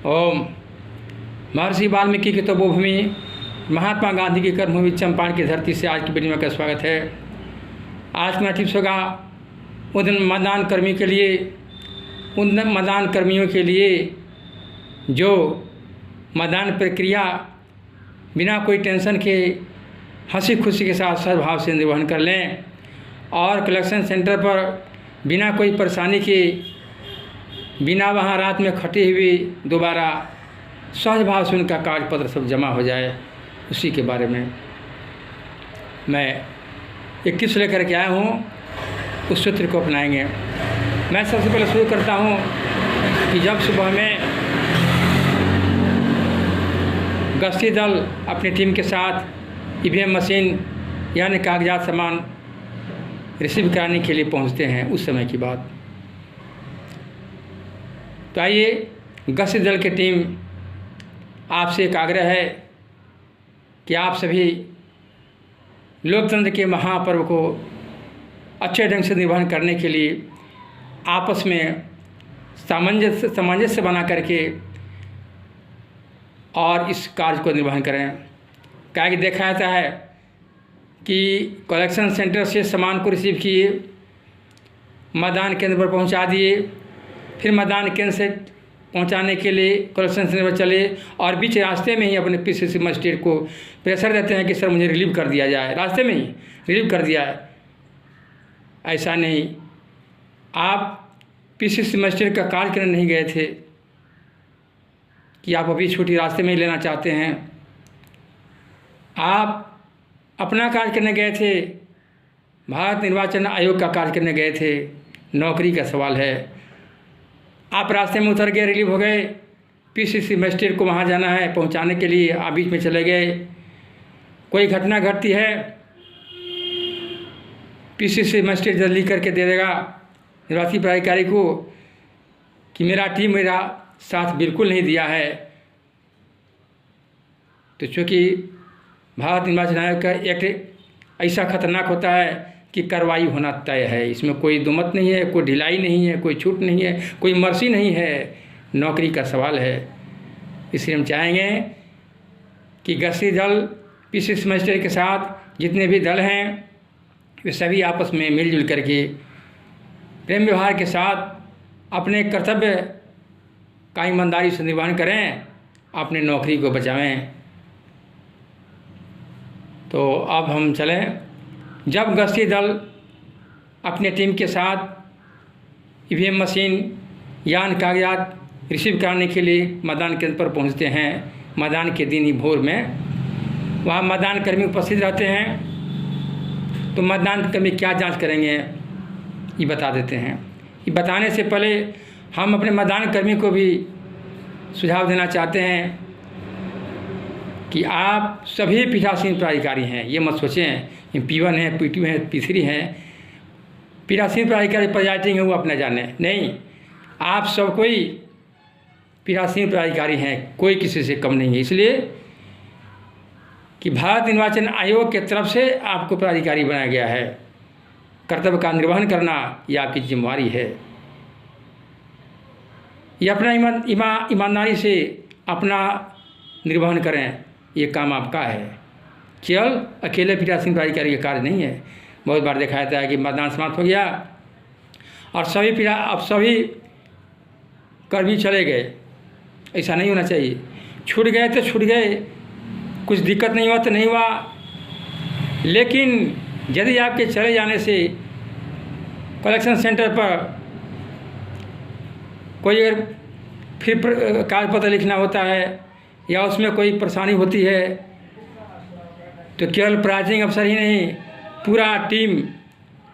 ओम। महर्षि वाल्मीकि की तपोभूमि महात्मा गांधी की कर्मभूमि चंपारण की धरती से आज की वीडियो में का स्वागत है। आज मेरा टिप्स होगा उन मतदान कर्मियों के लिए जो मतदान प्रक्रिया बिना कोई टेंशन के हंसी खुशी के साथ सद्भाव से निर्वहन कर लें और कलेक्शन सेंटर पर बिना कोई परेशानी के, बिना वहाँ रात में खटी हुई दोबारा सहज भाव से उनका कागज पत्र सब जमा हो जाए, उसी के बारे में मैं एक टिप्स लेकर के आया हूँ। उस सूत्र को अपनाएंगे। मैं सबसे पहले शुरू करता हूँ कि जब सुबह में गश्ती दल अपनी टीम के साथ ईवीएम मशीन यानी कागजात सामान रिसीव कराने के लिए पहुँचते हैं, उस समय की बात। तो आइए, गश्ती दल की टीम आपसे एक आग्रह है कि आप सभी लोकतंत्र के महापर्व को अच्छे ढंग से निर्वहन करने के लिए आपस में सामंजस्य बना करके और इस कार्य को निर्वहन करें। क्या कि देखा जाता है कि कलेक्शन सेंटर से सामान को रिसीव किए, मतदान केंद्र पर पहुंचा दिए, फिर मतदान केंद्र से पहुंचाने के लिए कलेक्शन सेंटर पर चले और बीच रास्ते में ही अपने पीसीसी मजिस्ट्रेट को प्रेशर देते हैं कि सर मुझे रिलीव कर दिया जाए, रास्ते में ही रिलीव कर दिया है। ऐसा नहीं, आप पीसीसी मजिस्ट्रेट का कार्य करने नहीं गए थे कि आप अभी छुट्टी रास्ते में ही लेना चाहते हैं, आप अपना कार्य करने गए थे, भारत निर्वाचन आयोग का कार्य करने गए थे, नौकरी का सवाल है। आप रास्ते में उतर गए, रिलीव हो गए, पीसीसी मजिस्ट्रेट को वहाँ जाना है पहुँचाने के लिए, आप बीच में चले गए, कोई घटना घटती है, पीसीसी मजिस्ट्रेट जल्दी करके दे देगा निर्वाची प्राधिकारी को कि मेरा टीम मेरा साथ बिल्कुल नहीं दिया है। तो चूँकि भारत निर्वाचन आयोग का एक्ट ऐसा खतरनाक होता है कि कार्रवाई होना तय है, इसमें कोई दुमत नहीं है, कोई ढिलाई नहीं है, कोई छूट नहीं है, कोई मर्जी नहीं है, नौकरी का सवाल है। इसलिए हम चाहेंगे कि गश्ती दल पीसीसी मजिस्ट्रेट के साथ जितने भी दल हैं वे सभी आपस में मिलजुल करके प्रेम व्यवहार के साथ अपने कर्तव्य का ईमानदारी से निर्वहन करें, अपने नौकरी को बचावें। तो अब हम चलें। जब गश्ती दल अपने टीम के साथ ईवीएम मशीन यान कागजात रिसीव कराने के लिए मतदान केंद्र पर पहुंचते हैं, मतदान के दिन ही भोर में वहाँ मतदान कर्मी उपस्थित रहते हैं। तो मतदान कर्मी क्या जांच करेंगे ये बता देते हैं। ये बताने से पहले हम अपने मतदान कर्मी को भी सुझाव देना चाहते हैं कि आप सभी पीठासीन प्राधिकारी हैं, ये मत सोचें कि P1 है, P2 है, P3 हैं, पीठासीन प्राधिकारी प्रेजाइडिंग है वो अपना जाने, नहीं, आप सब कोई पीठासीन प्राधिकारी हैं, कोई किसी से कम नहीं है। इसलिए कि भारत निर्वाचन आयोग के तरफ से आपको प्राधिकारी बनाया गया है, कर्तव्य का निर्वहन करना ये आपकी जिम्मेवारी है। ये अपना ईमानदारी से अपना निर्वहन करें, ये काम आपका है, केवल अकेले पीठासीन प्राधिकारी का कार्य नहीं है। बहुत बार देखा जाता है कि मतदान समाप्त हो गया और सभी कर्मी चले गए, ऐसा नहीं होना चाहिए। छूट गए तो छूट गए, कुछ दिक्कत नहीं हुआ तो नहीं हुआ, लेकिन यदि आपके चले जाने से कलेक्शन सेंटर पर कोई अगर फिर कागज पत्र लिखना होता है या उसमें कोई परेशानी होती है तो केवल प्राइजिंग अफसर ही नहीं, पूरा टीम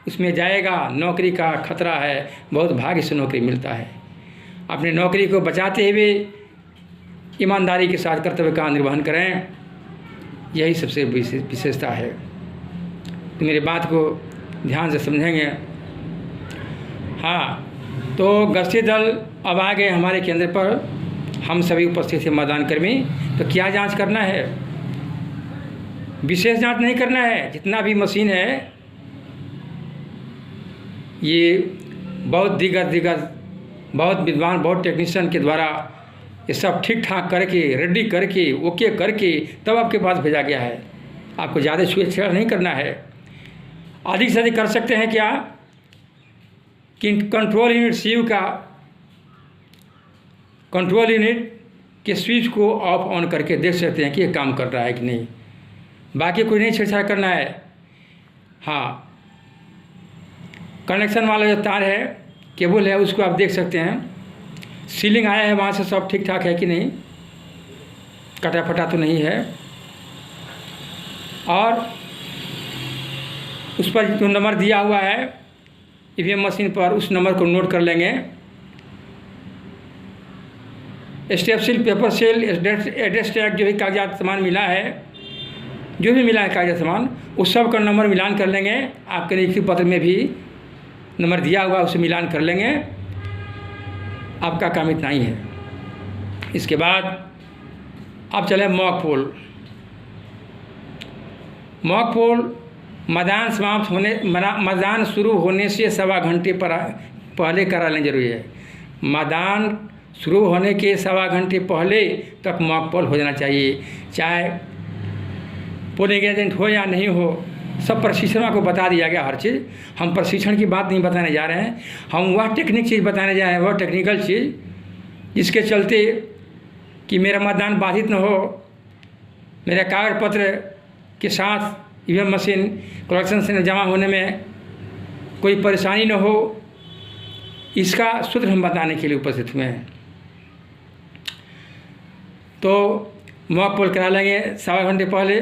उसमें जाएगा। नौकरी का खतरा है, बहुत भाग्य से नौकरी मिलता है। अपनी नौकरी को बचाते हुए ईमानदारी के साथ कर्तव्य का निर्वहन करें, यही सबसे विशेषता है। तो मेरी बात को ध्यान से समझेंगे। हाँ, तो गश्ती दल अब आ गए हमारे केंद्र पर, हम सभी उपस्थित हैं मतदान कर्मी। तो क्या जांच करना है? विशेष जांच नहीं करना है, जितना भी मशीन है ये बहुत दिग्गज बहुत विद्वान, बहुत टेक्नीशियन के द्वारा ये सब ठीक ठाक करके रेडी करके ओके करके तब आपके पास भेजा गया है। आपको ज़्यादा छेड़छाड़ नहीं करना है। अधिक से अधिक कर सकते हैं क्या कि कंट्रोल यूनिट सीयू का कंट्रोल यूनिट के स्विच को ऑफ ऑन करके देख सकते हैं कि ये काम कर रहा है कि नहीं। बाकी कोई नहीं छेड़छाड़ करना है। हाँ, कनेक्शन वाला जो तार है, केबल है, उसको आप देख सकते हैं। सीलिंग आया है वहाँ से सब ठीक ठाक है कि नहीं, कटा फटा तो नहीं है। और उस पर जो नंबर दिया हुआ है ईवीएम मशीन पर, उस नंबर को नोट कर लेंगे। Step seal, paper seal, address tag, जो भी कागजात सामान मिला है, जो भी मिला है कागजात सामान, उस सब का नंबर मिलान कर लेंगे। आपके नियुक्ति पत्र में भी नंबर दिया हुआ, उसे मिलान कर लेंगे। आपका काम इतना ही है। इसके बाद आप चले मॉक पोल। मॉक पोल मतदान समाप्त होने मतदान शुरू होने से 1.25 घंटे पर पहले करा लेना जरूरी है। मतदान शुरू होने के 1.25 घंटे पहले तक मॉक पोल हो जाना चाहिए। चाहे पोलिंग एजेंट हो या नहीं हो, सब प्रशिक्षण को बता दिया गया हर चीज़। हम प्रशिक्षण की बात नहीं बताने जा रहे हैं, हम वह टेक्निक चीज़ बताने जा रहे हैं, वह टेक्निकल चीज़ जिसके चलते कि मेरा मतदान बाधित न हो, मेरे कागज पत्र के साथ ईवीएम मशीन कलेक्शन से जमा होने में कोई परेशानी न हो, इसका सूत्र हम बताने के लिए उपस्थित हुए हैं। तो मॉक पोल करा लेंगे 1.25 घंटे पहले।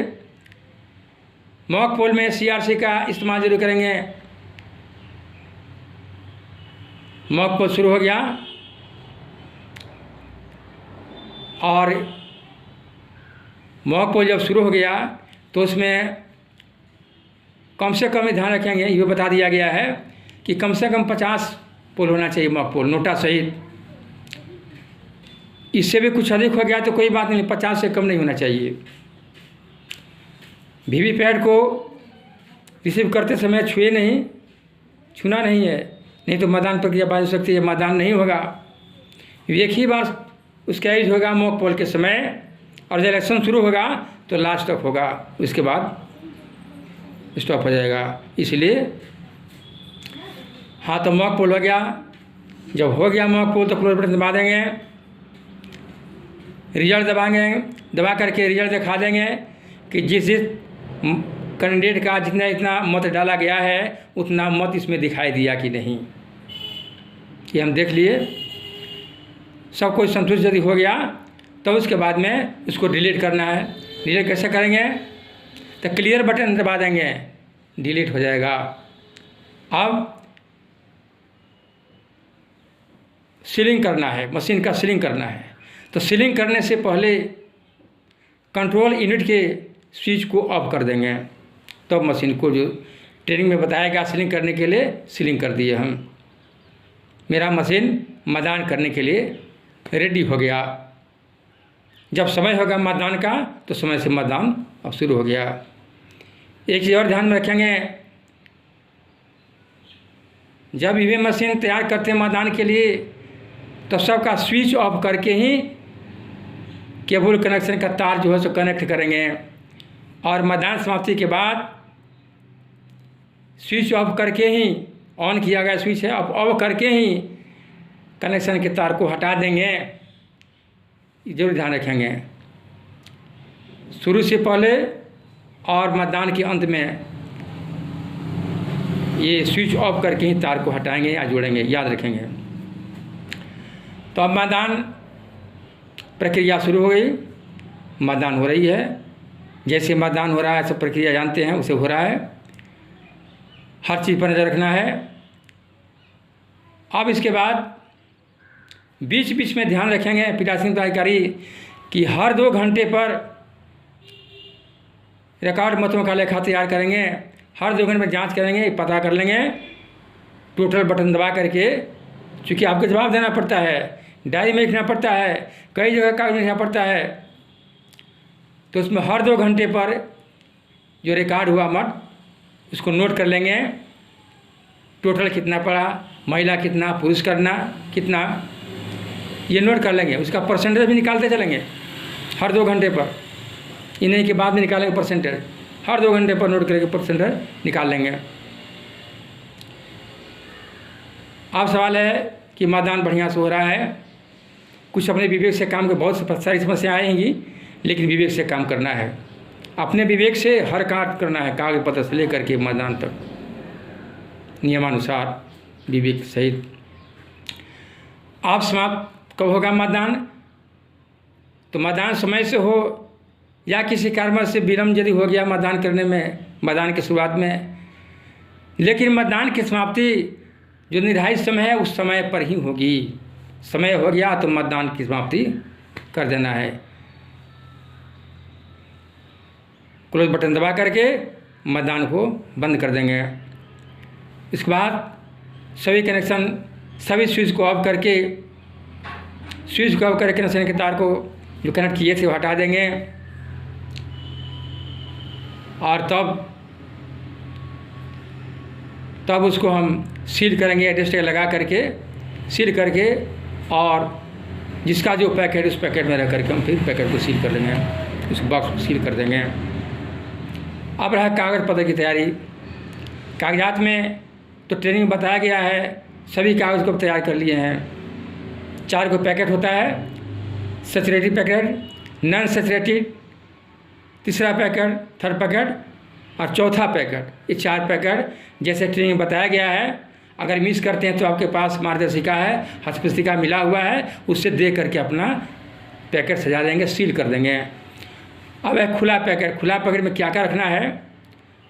मॉक पोल में सीआरसी का इस्तेमाल जरूर करेंगे। मॉक पोल शुरू हो गया और मॉक पोल जब शुरू हो गया तो उसमें कम से कम ध्यान रखेंगे, ये बता दिया गया है कि कम से कम 50 पोल होना चाहिए मॉक पोल, नोटा सहित। इससे भी कुछ अधिक हो गया तो कोई बात नहीं, 50 से कम नहीं होना चाहिए। वीवीपैट को रिसीव करते समय छूना नहीं है, नहीं तो मतदान प्रक्रिया बाधित हो सकती है, मतदान नहीं होगा। एक ही बार उसका यूज होगा मॉक पोल के समय, और जब इलेक्शन शुरू होगा तो लास्ट तक होगा, उसके बाद स्टॉप हो जाएगा। इसलिए हाँ, तो मॉक पोल हो गया। जब हो गया मॉक पोल तो क्लोज बटन दबा देंगे, रिजल्ट दबा करके रिजल्ट दिखा देंगे कि जिस कैंडिडेट का जितना मत डाला गया है उतना मत इसमें दिखाई दिया कि नहीं, ये हम देख लिए। सब कुछ संतुष्ट यदि हो गया तो उसके बाद में इसको डिलीट करना है। डिलीट कैसे करेंगे, तो क्लियर बटन दबा देंगे, डिलीट हो जाएगा। अब सीलिंग करना है, मशीन का सीलिंग करना है। तो सीलिंग करने से पहले कंट्रोल यूनिट के स्विच को ऑफ कर देंगे, तब मशीन को जो ट्रेनिंग में बताया गया सीलिंग करने के लिए सीलिंग कर दिए हम। मेरा मशीन मतदान करने के लिए रेडी हो गया। जब समय होगा मतदान का तो समय से मतदान अब शुरू हो गया। एक चीज़ और ध्यान में रखेंगे, जब ईवीएम मशीन तैयार करते हैं मतदान के लिए तो सबका स्विच ऑफ करके ही केबल कनेक्शन का तार जो है सो कनेक्ट करेंगे, और मतदान समाप्ति के बाद स्विच ऑफ करके ही, ऑन किया गया स्विच है, ऑफ करके ही कनेक्शन के तार को हटा देंगे। जरूर ध्यान रखेंगे, शुरू से पहले और मतदान के अंत में ये स्विच ऑफ करके ही तार को हटाएंगे या जोड़ेंगे, याद रखेंगे। तो अब मतदान प्रक्रिया शुरू हो गई, मतदान हो रही है। जैसे मतदान हो रहा है सब प्रक्रिया जानते हैं उसे हो रहा है, हर चीज़ पर नज़र रखना है। अब इसके बाद बीच बीच में ध्यान रखेंगे पीठासीन पदाधिकारी कि हर 2 घंटे पर रिकॉर्ड मतों का लेखा तैयार करेंगे। हर 2 घंटे में जांच करेंगे, पता कर लेंगे, टोटल बटन दबा करके, चूँकि आपको जवाब देना पड़ता है, डायरी में लिखना पड़ता है, कई जगह कागज में लिखना पड़ता है, तो उसमें हर 2 घंटे पर जो रिकॉर्ड हुआ मत उसको नोट कर लेंगे। टोटल कितना पड़ा, महिला कितना, पुरुष करना कितना, ये नोट कर लेंगे। उसका परसेंटेज भी निकालते चलेंगे हर 2 घंटे पर, इन्हीं के बाद में निकालेंगे परसेंटेज, हर 2 घंटे पर नोट करके परसेंटेज निकाल लेंगे। अब सवाल है कि मतदान बढ़िया से हो रहा है, कुछ अपने विवेक से काम कर, बहुत सारी समस्याएं आएंगी, लेकिन विवेक से काम करना है, अपने विवेक से हर कार्य करना है, कागज पत्र से लेकर के मतदान तक नियमानुसार विवेक सहित। आप समाप्त कब होगा मतदान? तो मतदान समय से हो या किसी कारणवश से विलम्ब यदि हो गया मतदान करने में, मतदान की शुरुआत में, लेकिन मतदान की समाप्ति जो निर्धारित समय है उस समय पर ही होगी। समय हो गया तो मतदान की समाप्ति कर देना है, क्लोज बटन दबा करके मतदान को बंद कर देंगे। इसके बाद सभी कनेक्शन, सभी स्विच को ऑफ करके, स्विच को ऑफ करके कनेक्शन के तार को जो कनेक्ट किए थे वो हटा देंगे, और तब उसको हम सील करेंगे, एडजस्ट लगा करके सील करके, और जिसका जो पैकेट उस पैकेट में रख करके हम फिर पैकेट को सील कर देंगे, उस बॉक्स को सील कर देंगे। अब रहा कागज़ पत्र की तैयारी। कागजात में तो ट्रेनिंग में बताया गया है, सभी कागज़ को तैयार कर लिए हैं। 4 को पैकेट होता है, सैचुरेटेड पैकेट, नॉन सैचुरेटेड, तीसरा पैकेट, थर्ड पैकेट और चौथा पैकेट। ये 4 पैकेट जैसे ट्रेनिंग में बताया गया है। अगर मिस करते हैं तो आपके पास मार्गदर्शिका है, हस्तपुस्तिका मिला हुआ है, उससे देख करके अपना पैकेट सजा देंगे, सील कर देंगे। अब है खुला पैकेट। खुला पैकेट में क्या क्या रखना है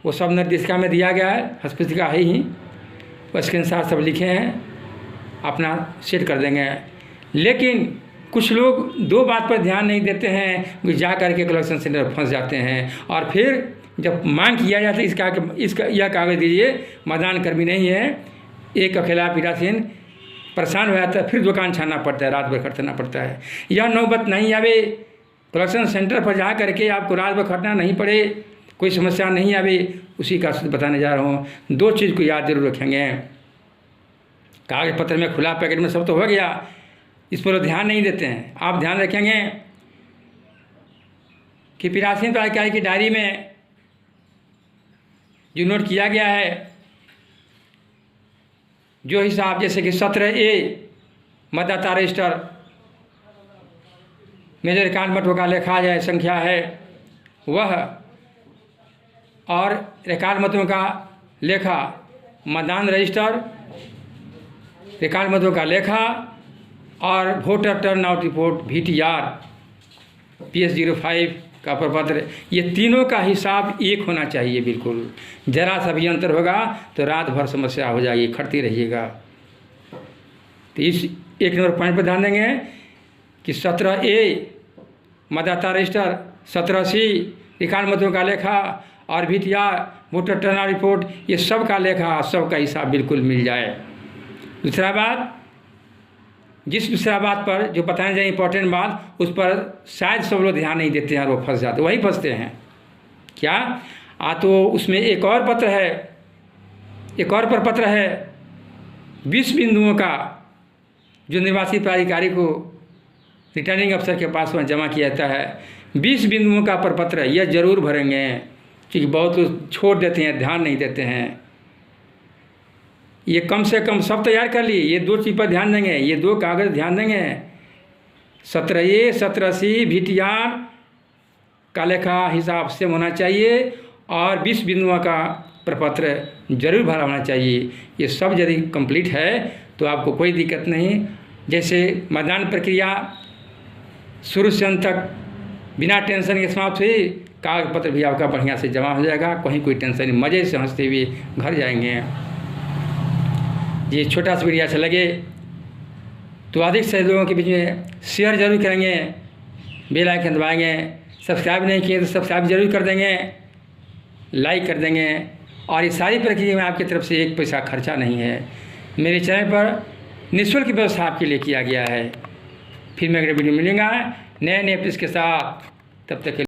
वो सब निर्देशिका में दिया गया है, हस्तपुस्तिका है ही, उसके अनुसार सब लिखे हैं, अपना सेट कर देंगे। लेकिन कुछ लोग 2 बात पर ध्यान नहीं देते हैं, कि जा करके कलेक्शन सेंटर पर फंस जाते हैं, और फिर जब मांग किया जाता है इसका यह कागज़ दीजिए, मतदान कर्मी नहीं है, एक अकेला पीड़ासीन परेशान हो जाता है, फिर दुकान छानना पड़ता है, रात भर खटना पड़ता है। यह नौबत नहीं आवे, कलेक्शन सेंटर पर जा करके आपको रात भर खटना नहीं पड़े, कोई समस्या नहीं आवे, उसी का बताने जा रहा हूँ। 2 चीज़ को याद जरूर रखेंगे। कागज पत्र में, खुला पैकेट में सब तो हो गया, इस पर ध्यान नहीं देते हैं। आप ध्यान रखेंगे कि पीड़ासीन प्राधिकारी की डायरी में जो नोट किया गया है, जो हिसाब जैसे कि 17A मतदाता रजिस्टर मेजर रिकॉर्ड मतों का लेखा जाए संख्या है वह, और रिकॉर्ड मतों का लेखा, मतदान रजिस्टर, रिकॉर्ड मतों का लेखा, और voter turnout report VTR PS05 का प्रपत्र, ये तीनों का हिसाब एक होना चाहिए बिल्कुल। जरा सा भी अंतर होगा तो रात भर समस्या हो जाएगी, खटती रहिएगा। तो इस 1 नंबर पॉइंट पर ध्यान देंगे कि 17A मतदाता रजिस्टर, 17C रिकॉर्ड मतों का लेखा, और VTR वोटर टर्नआउट रिपोर्ट, ये सब का लेखा, सब का हिसाब बिल्कुल मिल जाए। दूसरा बात, दूसरा बात पर जो बताने जाए इंपॉर्टेंट बात, उस पर शायद सब लोग ध्यान नहीं देते हैं और वो फंस जाते, वही फंसते हैं। क्या? तो उसमें एक और पत्र है, एक और प्रपत्र है 20 बिंदुओं का, जो निर्वाची प्राधिकारी को रिटर्निंग अफसर के पास वहाँ जमा किया जाता है। 20 बिंदुओं का प्रपत्र यह जरूर भरेंगे, क्योंकि बहुत लोग छोड़ देते हैं, ध्यान नहीं देते हैं। ये कम से कम सब तैयार कर लिए, ये 2 चीज़ पर ध्यान देंगे, ये 2 कागज़ ध्यान देंगे। 17A 17C VTR का लेखा हिसाब से होना चाहिए, और 20 बिंदुओं का प्रपत्र जरूर भरा होना चाहिए। ये सब यदि कंप्लीट है तो आपको कोई दिक्कत नहीं। जैसे मतदान प्रक्रिया शुरू से अंत तक बिना टेंशन के समाप्त हुई, कागज पत्र भी आपका बढ़िया से जमा हो जाएगा, कहीं कोई टेंशन नहीं, मज़े से हंसते हुए घर जाएंगे। ये छोटा सा वीडियो अच्छा लगे तो अधिक से लोगों के बीच में शेयर जरूर करेंगे, बेल आइकन दबाएंगे, सब्सक्राइब नहीं किए तो सब्सक्राइब जरूर कर देंगे, लाइक कर देंगे। और ये सारी प्रक्रिया में आपकी तरफ से 1 पैसा खर्चा नहीं है, मेरे चैनल पर निःशुल्क व्यवस्था आपके लिए किया गया है। फिर मैं अगले वीडियो मिलूँगा नए टिप्स के साथ, तब तक